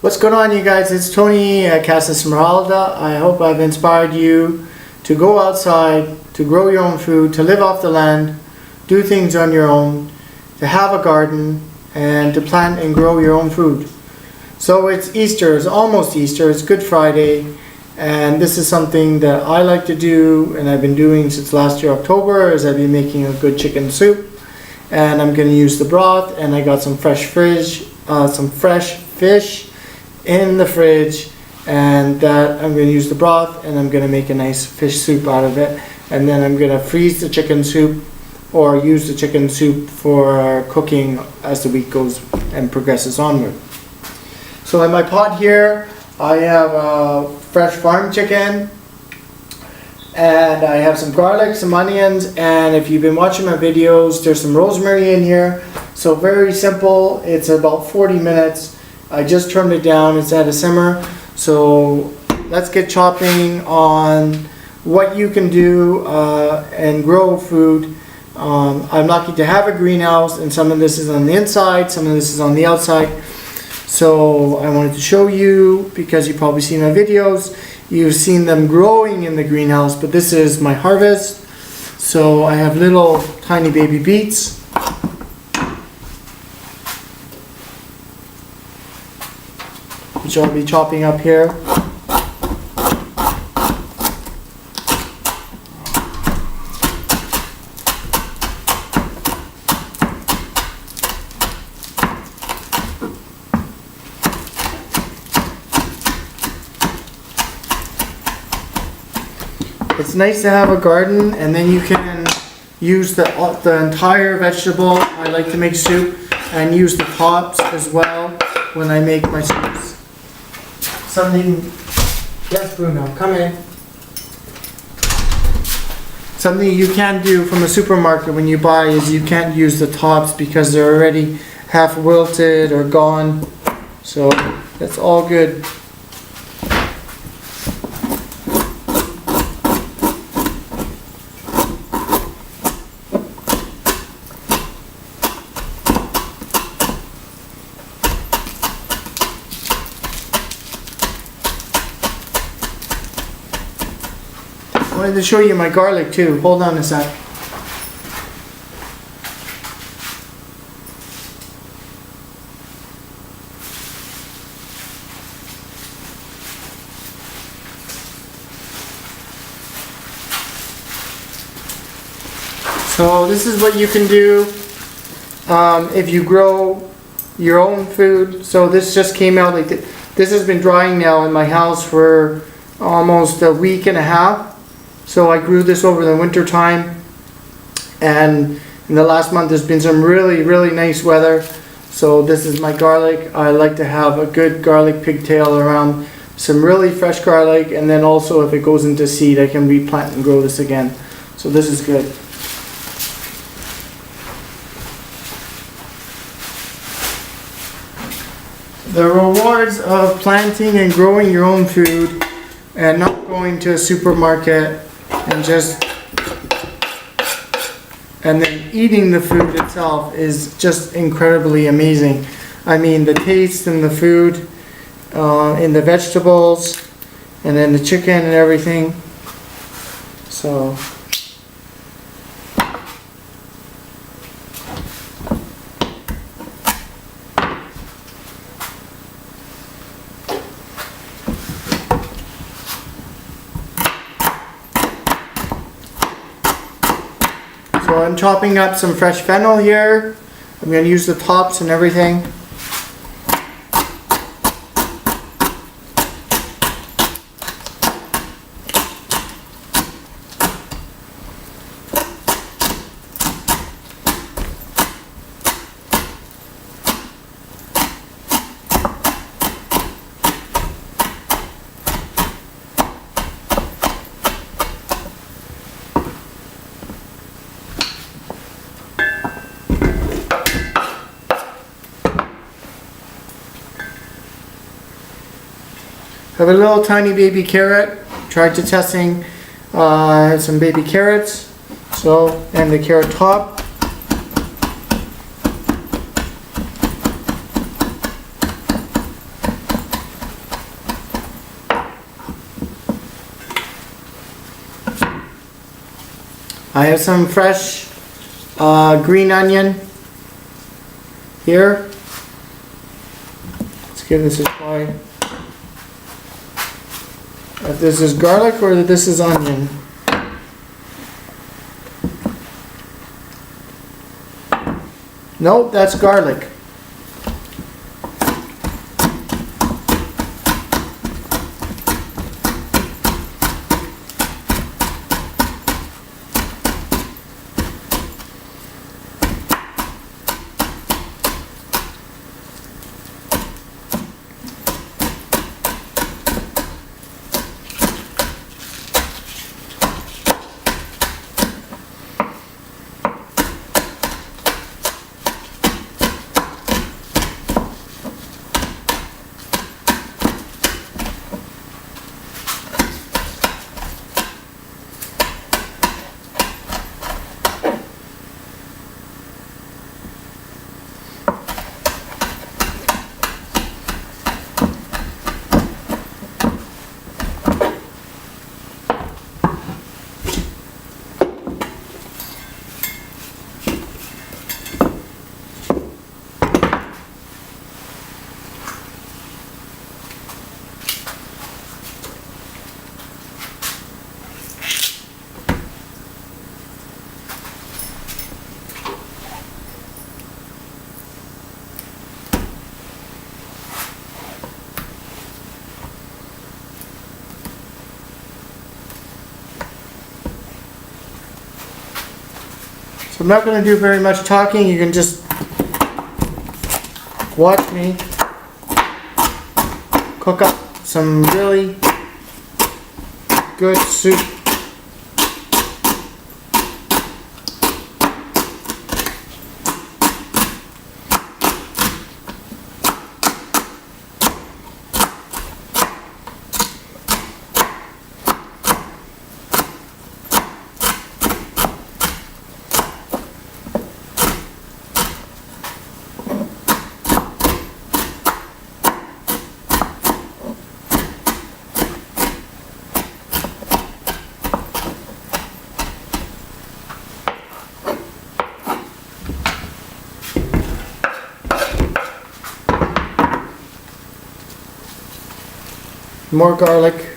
What's going on, you guys? It's Tony at Casa Esmeralda. I hope I've inspired you to go outside, to grow your own food, to live off the land, do things on your own, to have a garden, and to plant and grow your own food. So it's Easter, it's almost Easter, it's Good Friday, and this is something that I like to do and I've been doing since last year October, is I've been making a good chicken soup, and I'm going to use the broth, and I got some fresh fish in the fridge, and that I'm going to use the broth and I'm going to make a nice fish soup out of it, and then I'm going to freeze the chicken soup or use the chicken soup for cooking as the week goes and progresses onward. So in my pot here I have fresh farm chicken, and I have some garlic, some onions, and if you've been watching my videos, there's some rosemary in here. So very simple, it's about 40 minutes. I just turned it down, it's at a simmer. So let's get chopping on what you can do and grow food. I'm lucky to have a greenhouse, and some of this is on the inside, some of this is on the outside. So I wanted to show you, because you've probably seen my videos, you've seen them growing in the greenhouse, but this is my harvest. So I have little tiny baby beets. Which I'll be chopping up here. It's nice to have a garden, and then you can use the entire vegetable. I like to make soup and use the tops as well when I make my soups. Yes, Bruno, come in. Something you can do from a supermarket when you buy is you can't use the tops because they're already half wilted or gone. So that's all good. I wanted to show you my garlic too. Hold on a sec. So this is what you can do if you grow your own food. So this just came out like this has been drying now in my house for almost a week and a half. So I grew this over the winter time, and in the last month there's been some really nice weather. So this is my garlic. I like to have a good garlic pigtail around, some really fresh garlic, and then also if it goes into seed I can replant and grow this again. So this is good. The rewards of planting and growing your own food and not going to a supermarket and then eating the food itself is just incredibly amazing. I mean, the taste in the food, in the vegetables, and then the chicken and everything. So So I'm chopping up some fresh fennel here. I'm going to use the tops and everything. I have a little tiny baby carrot. Tried to testing some baby carrots. And the carrot top. I have some fresh green onion here. Let's give this a try. If this is garlic or if this is onion. Nope, that's garlic. So I'm not going to do very much talking. You can just watch me cook up some really good soup. More garlic.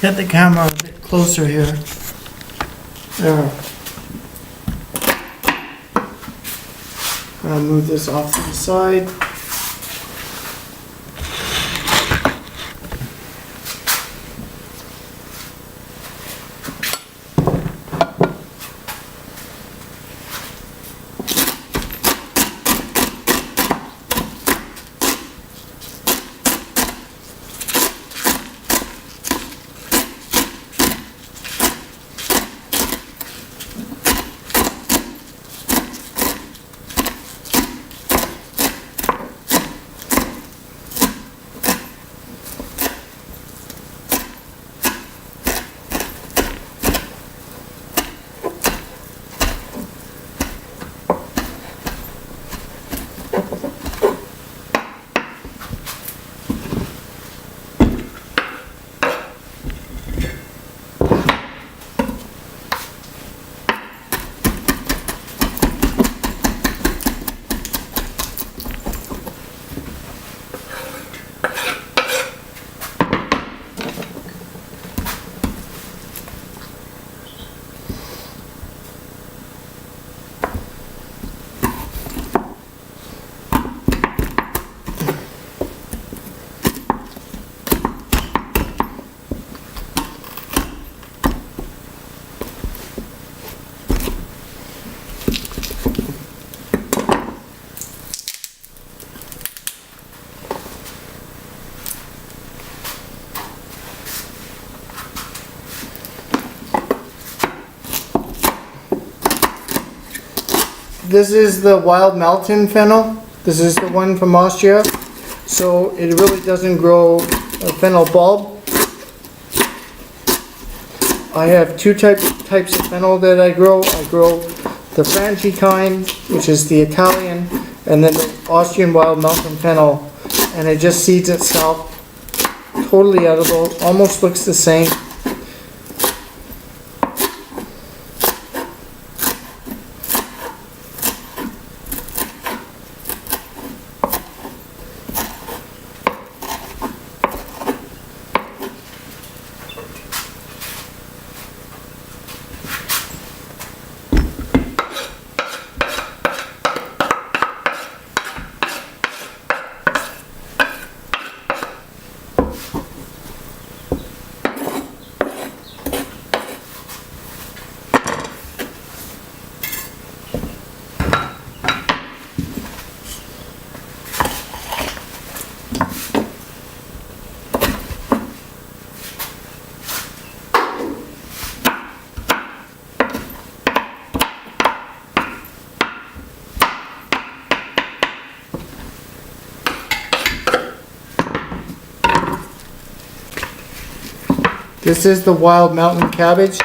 get the camera a bit closer here. There. I'll move this off to the side. This is the Wild Mountain fennel. This is the one from Austria. So it really doesn't grow a fennel bulb. I have two types of fennel that I grow. I grow the Franchi kind, which is the Italian, and then the Austrian Wild Mountain fennel. And it just seeds itself. Totally edible. Almost looks the same. This is the Wild Mountain cabbage.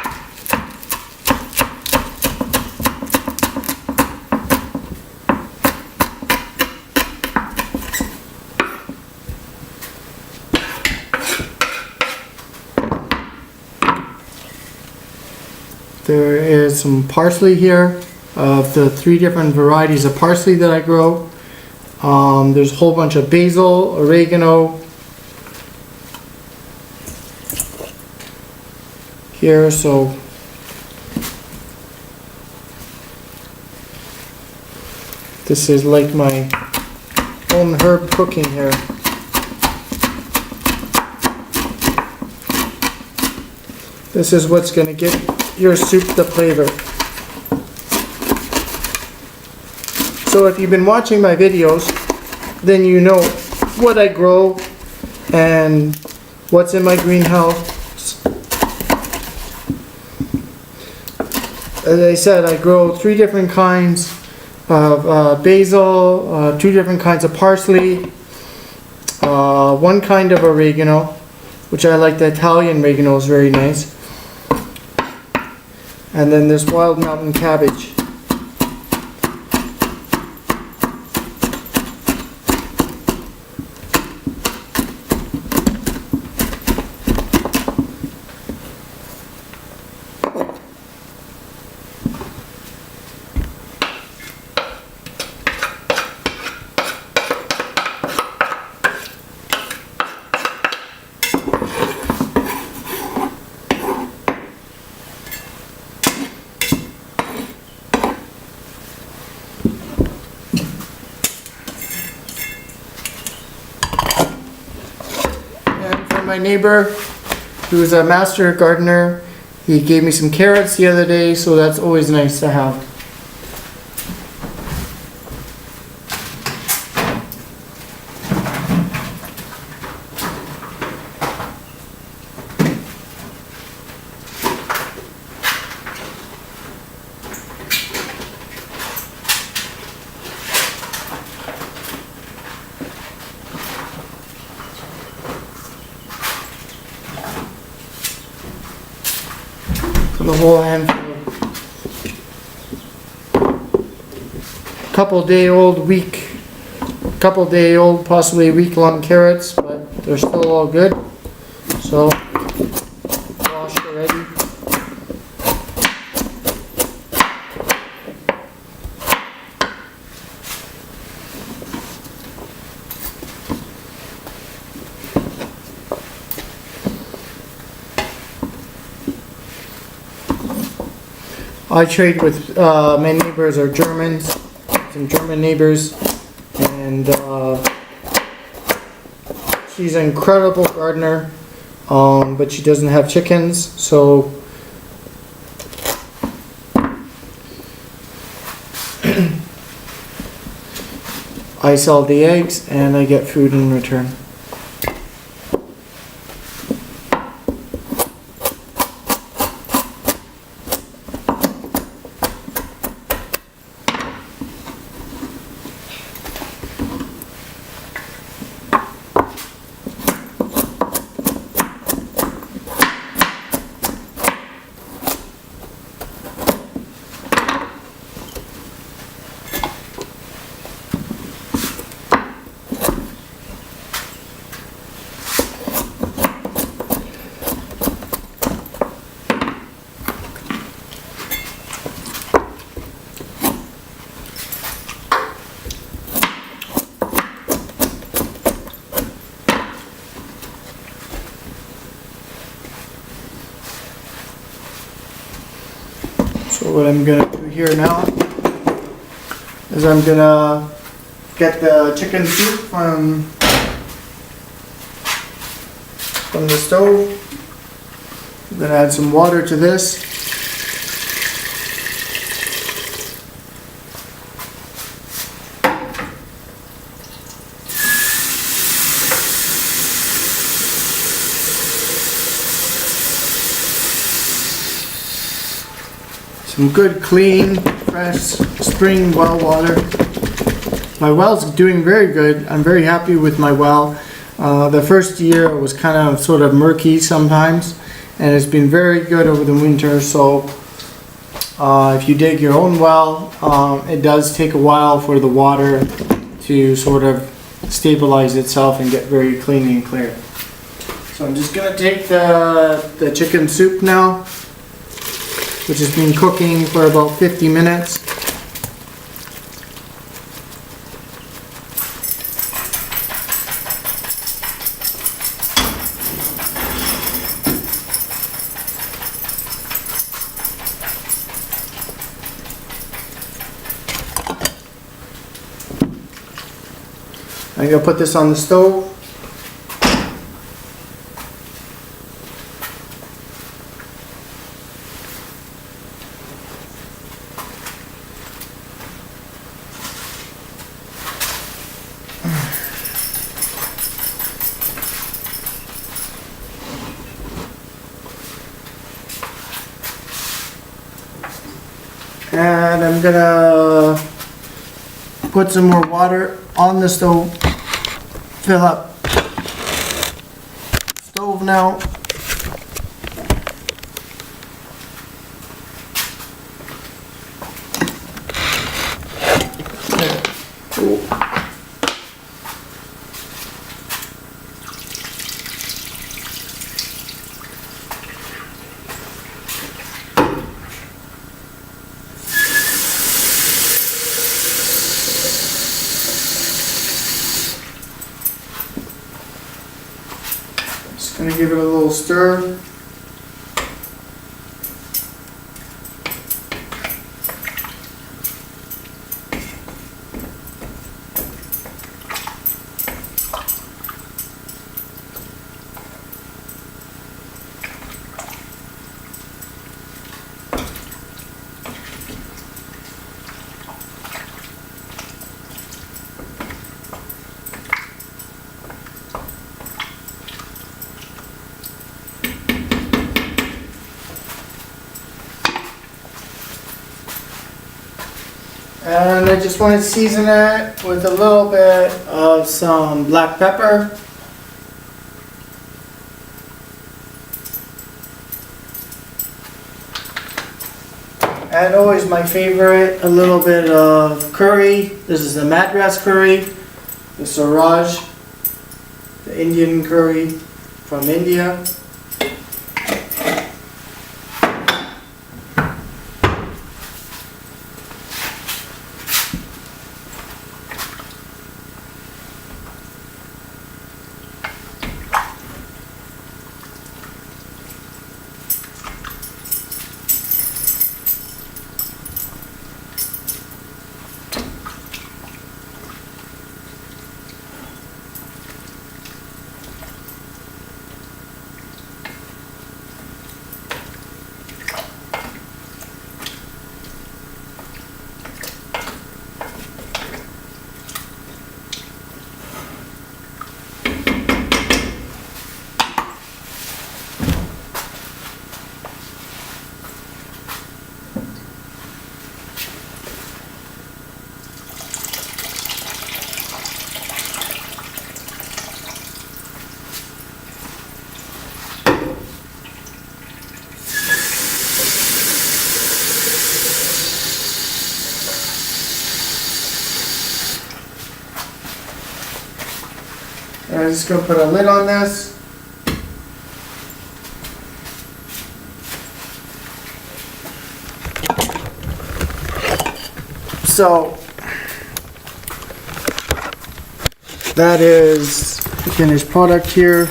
There is some parsley here of the 3 different varieties of parsley that I grow. There's a whole bunch of basil, oregano here, so this is like my own herb cooking here. This is what's going to give your soup the flavor. So if you've been watching my videos, then you know what I grow and what's in my greenhouse. As I said, I grow 3 different kinds of basil, 2 different kinds of parsley, 1 kind of oregano, which I like. The Italian oregano is very nice. And then this Wild Mountain cabbage. my neighbor, who's a master gardener, he gave me some carrots the other day, so that's always nice to have. The whole handful. Couple day old, possibly week-long carrots, but they're still all good. So, washed already. I trade with, my neighbors are Germans, some German neighbors, and she's an incredible gardener, but she doesn't have chickens, so I sell the eggs and I get food in return. So what I'm gonna do here now is I'm gonna get the chicken soup from the stove. I'm gonna add some water to this. Some good, clean, fresh spring well water. My well's doing very good. I'm very happy with my well. The first year it was kind of sort of murky sometimes, and it's been very good over the winter. So if you dig your own well, it does take a while for the water to sort of stabilize itself and get very clean and clear. So I'm just gonna take the chicken soup now, which has been cooking for about 50 minutes. I'm gonna put this on the stove. And I'm gonna put some more water on the stove. Fill up stove now. Just gonna give it a little stir. And I just want to season it with a little bit of some black pepper. And always my favorite, a little bit of curry. This is the Madras curry, the Swaraj, the Indian curry from India. And I'm just going to put a lid on this. So that is the finished product here.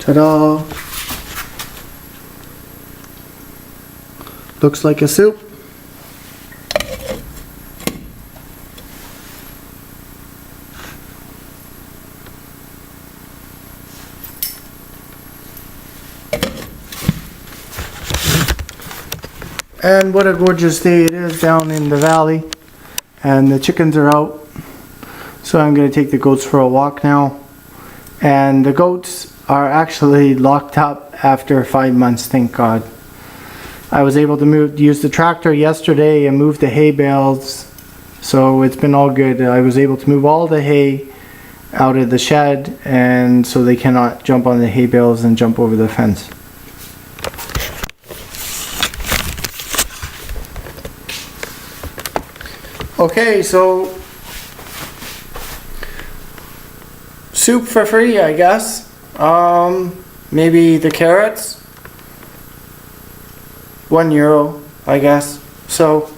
Ta-da! Looks like a soup. And what a gorgeous day it is down in the valley, and the chickens are out, so I'm going to take the goats for a walk now. And the goats are actually locked up after 5 months, thank God. I was able to use the tractor yesterday and move the hay bales, so it's been all good. I was able to move all the hay out of the shed, and so they cannot jump on the hay bales and jump over the fence. Okay, so soup for free, I guess. Maybe the carrots, €1, I guess. So,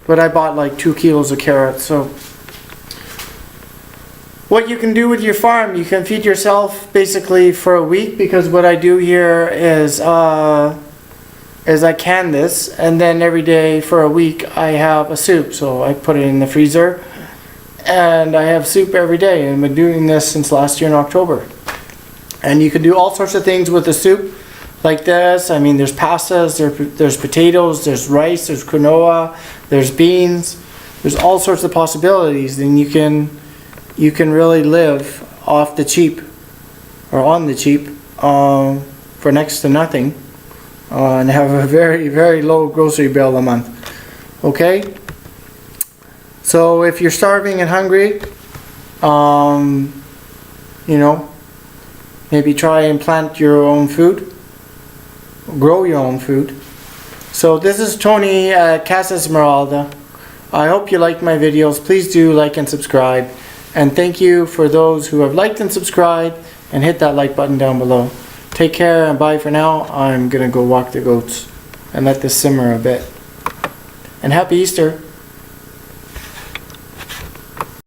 but I bought like 2 kilos of carrots. So, what you can do with your farm, you can feed yourself basically for a week, because what I do here is I can this, and then every day for a week I have a soup. So I put it in the freezer and I have soup every day, and I've been doing this since last year in October. And you can do all sorts of things with the soup like this. I mean, there's pastas, there's potatoes, there's rice, there's quinoa, there's beans, there's all sorts of possibilities. And you can really live off the cheap, or on the cheap, for next to nothing. And have a very, very low grocery bill a month. Okay? So if you're starving and hungry, you know, maybe try and plant your own food. Grow your own food. So this is Tony at Casa Esmeralda. I hope you like my videos. Please do like and subscribe. And thank you for those who have liked and subscribed, and hit that like button down below. Take care and bye for now. I'm gonna go walk the goats and let this simmer a bit. And happy Easter.